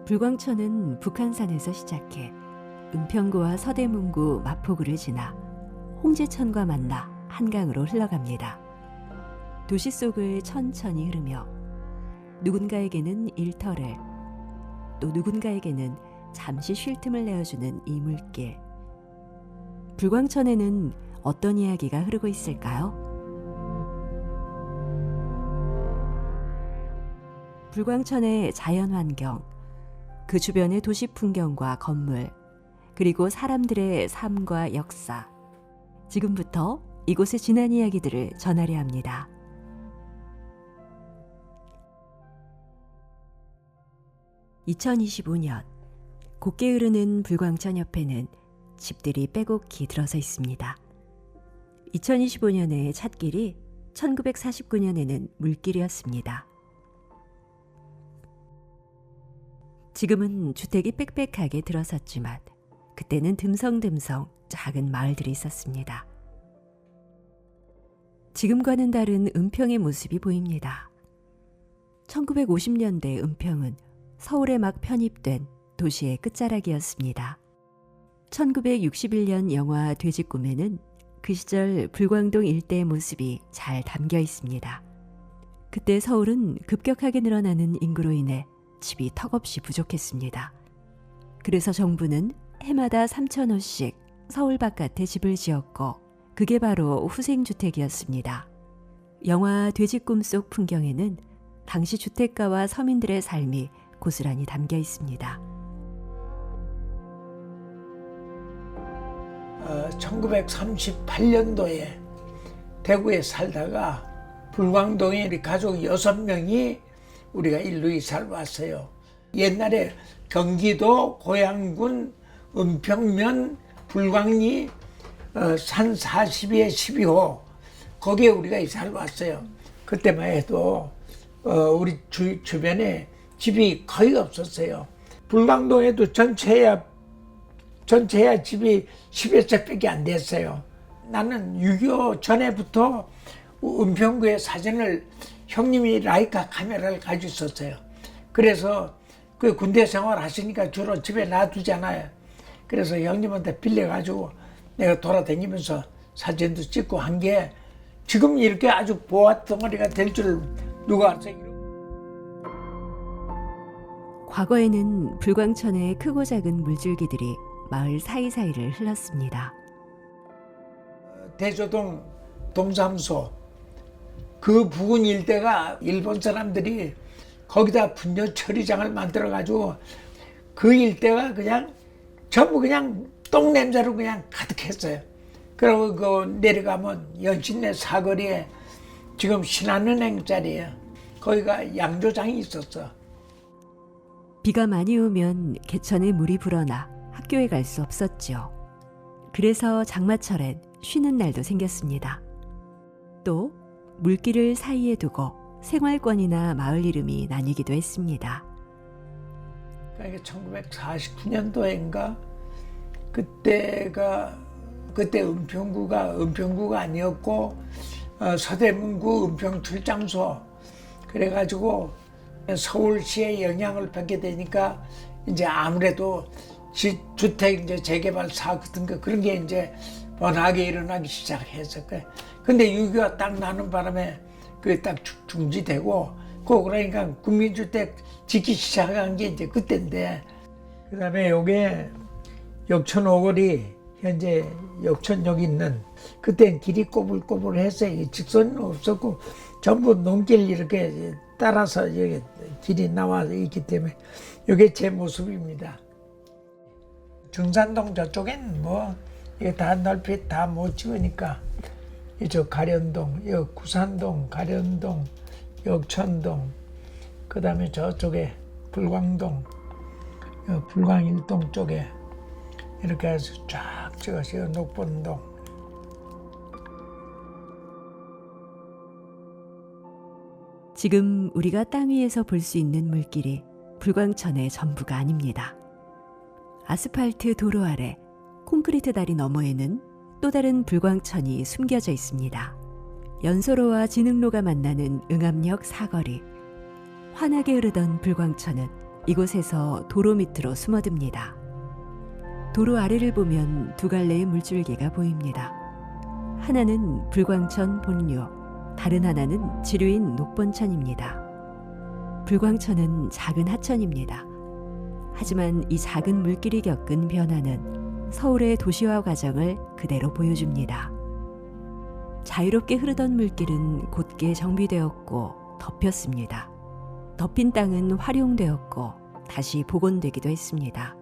불광천은 북한산에서 시작해 은평구와 서대문구 마포구를 지나 홍제천과 만나 한강으로 흘러갑니다. 도시 속을 천천히 흐르며 누군가에게는 일터를, 또 누군가에게는 잠시 쉴 틈을 내어주는 이 물길. 불광천에는 어떤 이야기가 흐르고 있을까요? 불광천의 자연환경, 그 주변의 도시 풍경과 건물, 그리고 사람들의 삶과 역사. 지금부터 이곳의 지난 이야기들을 전하려 합니다. (2025년) 곱게 흐르는 불광천 옆에는 집들이 빼곡히 들어서 있습니다. 2025년의 찻길이 1949년에는 물길이었습니다. 지금은 주택이 빽빽하게 들어섰지만 그때는 듬성듬성 작은 마을들이 있었습니다. 지금과는 다른 은평의 모습이 보입니다. 1950년대 은평은 서울에 막 편입된 도시의 끝자락이었습니다. 1961년 영화 돼지꿈에는 그 시절 불광동 일대의 모습이 잘 담겨 있습니다. 그때 서울은 급격하게 늘어나는 인구로 인해 집이 턱없이 부족했습니다. 그래서 정부는 해마다 3,000호씩 서울 바깥에 집을 지었고 그게 바로 후생주택이었습니다. 영화 돼지꿈 속 풍경에는 당시 주택가와 서민들의 삶이 고스란히 담겨 있습니다. 1938년도에 대구에 살다가 불광동에 우리 가족 6명이 우리가 일로 이사를 왔어요. 옛날에 경기도 고양군 은평면 불광리 산 42에 12호 거기에 우리가 이사를 왔어요. 그때만 해도 우리 주변에 집이 거의 없었어요. 불광동에도 전체야 집이 10여 채밖에 안 됐어요. 나는 6.25 전에부터 은평구의 사진을 형님이 라이카 카메라를 가지고 있었어요. 그래서 그 군대 생활 하시니까 주로 집에 놔두잖아요. 그래서 형님한테 빌려가지고 내가 돌아다니면서 사진도 찍고 한 게 지금 이렇게 아주 보화덩어리가 될 줄 누가 알았어요. 과거에는 불광천의 크고 작은 물줄기들이 마을 사이사이를 흘렀습니다. 대조동 동사무소 그 부근 일대가 일본 사람들이 거기다 분뇨 처리장을 만들어가지고 그 일대가 그냥 전부 그냥 똥 냄새로 그냥 가득했어요. 그리고 그 내려가면 연신내 사거리에 지금 신한은행 자리에 거기가 양조장이 있었어. 비가 많이 오면 개천에 물이 불어나 학교에 갈 수 없었죠. 그래서 장마철엔 쉬는 날도 생겼습니다. 또 물길을 사이에 두고 생활권이나 마을 이름이 나뉘기도 했습니다. 그러니까 1949년도인가 그때 은평구가 아니었고 서대문구 은평출장소 그래가지고 서울시의 영향을 받게 되니까 이제 아무래도 주택 이제 재개발 사업 같은 거 그런 게 이제 번하게 일어나기 시작했을 거예요. 근데 6.25가 딱 나는 바람에 그게 딱 중지되고 그러니까 국민주택 짓기 시작한 게 이제 그때인데 그다음에 요게 역천 오거리 현재 역천역 있는 그땐 길이 꼬불꼬불해서 직선은 없었고 전부 농길 이렇게 따라서 여기 길이 나와 있기 때문에 이게 제 모습입니다. 중산동 저쪽엔 뭐 이게 다 넓이 다 못 찍으니까 이쪽 가련동, 여기 구산동, 가련동, 역천동, 그 다음에 저쪽에 불광동, 불광일동 쪽에 이렇게 해서 쫙 찍었어요. 녹본동. 지금 우리가 땅 위에서 볼 수 있는 물길이 불광천의 전부가 아닙니다. 아스팔트 도로 아래 콘크리트 다리 너머에는 또 다른 불광천이 숨겨져 있습니다. 연소로와 진흥로가 만나는 응암역 사거리. 환하게 흐르던 불광천은 이곳에서 도로 밑으로 숨어듭니다. 도로 아래를 보면 두 갈래의 물줄기가 보입니다. 하나는 불광천 본류, 다른 하나는 지류인 녹본천입니다. 불광천은 작은 하천입니다. 하지만 이 작은 물길이 겪은 변화는 서울의 도시화 과정을 그대로 보여줍니다. 자유롭게 흐르던 물길은 곧게 정비되었고 덮였습니다. 덮인 땅은 활용되었고 다시 복원되기도 했습니다.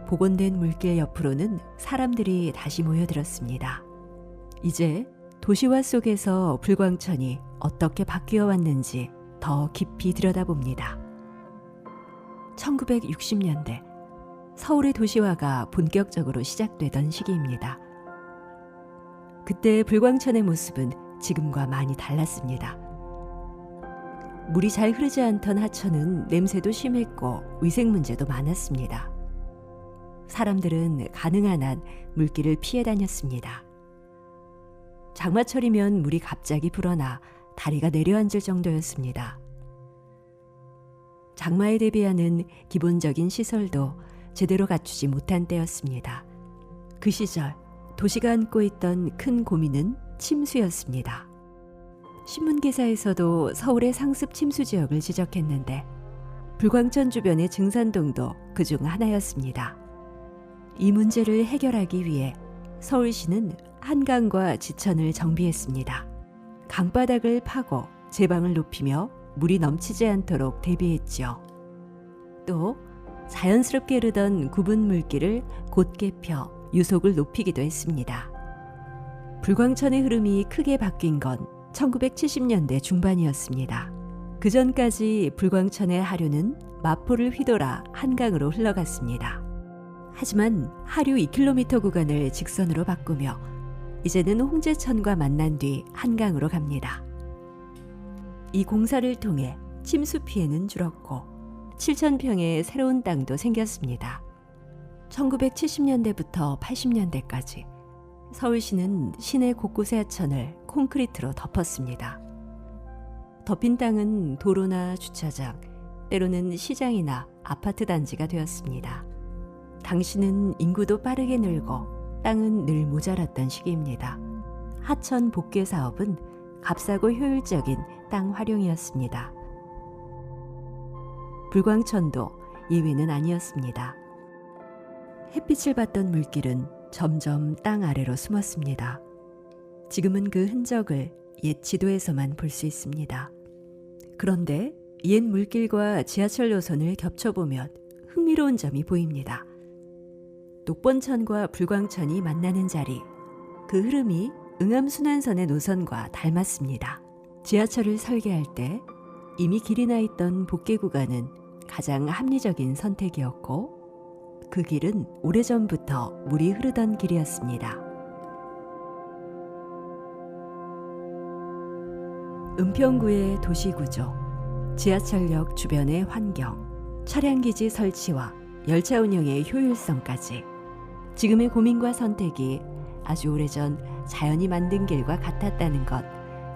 복원된 물길 옆으로는 사람들이 다시 모여들었습니다. 이제 도시화 속에서 불광천이 어떻게 바뀌어 왔는지 더 깊이 들여다봅니다. 1960년대 서울의 도시화가 본격적으로 시작되던 시기입니다. 그때 불광천의 모습은 지금과 많이 달랐습니다. 물이 잘 흐르지 않던 하천은 냄새도 심했고 위생 문제도 많았습니다. 사람들은 가능한 한 물길을 피해 다녔습니다. 장마철이면 물이 갑자기 불어나 다리가 내려앉을 정도였습니다. 장마에 대비하는 기본적인 시설도 제대로 갖추지 못한 때였습니다. 그 시절 도시가 안고 있던 큰 고민은 침수였습니다. 신문기사에서도 서울의 상습 침수 지역을 지적했는데 불광천 주변의 증산동도 그중 하나였습니다. 이 문제를 해결하기 위해 서울시는 한강과 지천을 정비했습니다. 강바닥을 파고 제방을 높이며 물이 넘치지 않도록 대비했죠. 또 자연스럽게 흐르던 굽은 물길을 곧게 펴 유속을 높이기도 했습니다. 불광천의 흐름이 크게 바뀐 건 1970년대 중반이었습니다. 그 전까지 불광천의 하류는 마포를 휘돌아 한강으로 흘러갔습니다. 하지만 하류 2km 구간을 직선으로 바꾸며 이제는 홍제천과 만난 뒤 한강으로 갑니다. 이 공사를 통해 침수 피해는 줄었고 7,000평의 새로운 땅도 생겼습니다. 1970년대부터 80년대까지 서울시는 시내 곳곳의 하천을 콘크리트로 덮었습니다. 덮인 땅은 도로나 주차장, 때로는 시장이나 아파트 단지가 되었습니다. 당시는 인구도 빠르게 늘고 땅은 늘 모자랐던 시기입니다. 하천 복개 사업은 값싸고 효율적인 땅 활용이었습니다. 불광천도 예외는 아니었습니다. 햇빛을 받던 물길은 점점 땅 아래로 숨었습니다. 지금은 그 흔적을 옛 지도에서만 볼 수 있습니다. 그런데 옛 물길과 지하철 노선을 겹쳐보면 흥미로운 점이 보입니다. 녹본천과 불광천이 만나는 자리, 그 흐름이 응암순환선의 노선과 닮았습니다. 지하철을 설계할 때 이미 길이 나 있던 복개 구간은 가장 합리적인 선택이었고 그 길은 오래전부터 물이 흐르던 길이었습니다. 은평구의 도시구조, 지하철역 주변의 환경, 차량기지 설치와 열차 운영의 효율성까지 지금의 고민과 선택이 아주 오래전 자연이 만든 길과 같았다는 것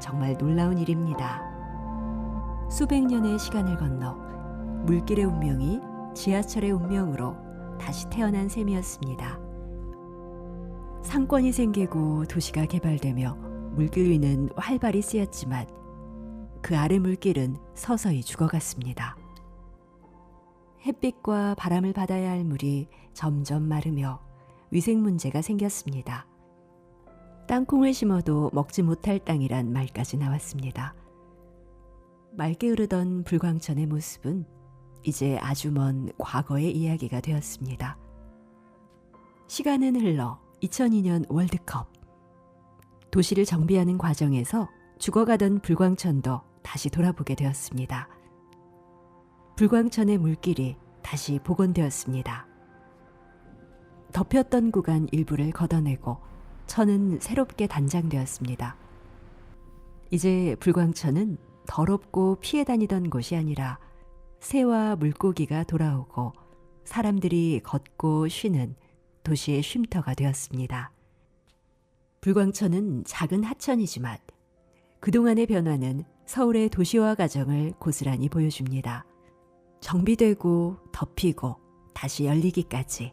정말 놀라운 일입니다. 수백 년의 시간을 건너 물길의 운명이 지하철의 운명으로 다시 태어난 셈이었습니다. 상권이 생기고 도시가 개발되며 물길 위는 활발히 쓰였지만 그 아래 물길은 서서히 죽어갔습니다. 햇빛과 바람을 받아야 할 물이 점점 마르며 위생 문제가 생겼습니다. 땅콩을 심어도 먹지 못할 땅이란 말까지 나왔습니다. 맑게 흐르던 불광천의 모습은 이제 아주 먼 과거의 이야기가 되었습니다. 시간은 흘러 2002년 월드컵. 도시를 정비하는 과정에서 죽어가던 불광천도 다시 돌아보게 되었습니다. 불광천의 물길이 다시 복원되었습니다. 덮였던 구간 일부를 걷어내고 천은 새롭게 단장되었습니다. 이제 불광천은 더럽고 피해 다니던 곳이 아니라 새와 물고기가 돌아오고 사람들이 걷고 쉬는 도시의 쉼터가 되었습니다. 불광천은 작은 하천이지만 그동안의 변화는 서울의 도시화 과정을 고스란히 보여줍니다. 정비되고 덮이고 다시 열리기까지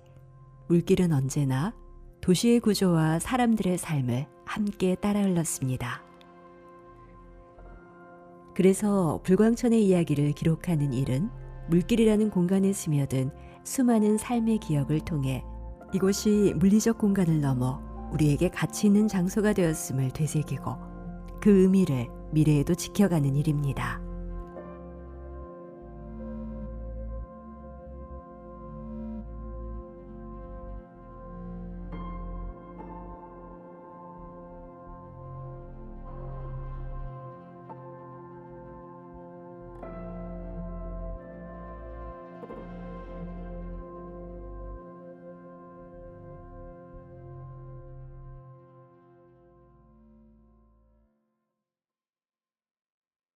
물길은 언제나 도시의 구조와 사람들의 삶을 함께 따라 흘렀습니다. 그래서 불광천의 이야기를 기록하는 일은 물길이라는 공간에 스며든 수많은 삶의 기억을 통해 이곳이 물리적 공간을 넘어 우리에게 가치 있는 장소가 되었음을 되새기고 그 의미를 미래에도 지켜가는 일입니다.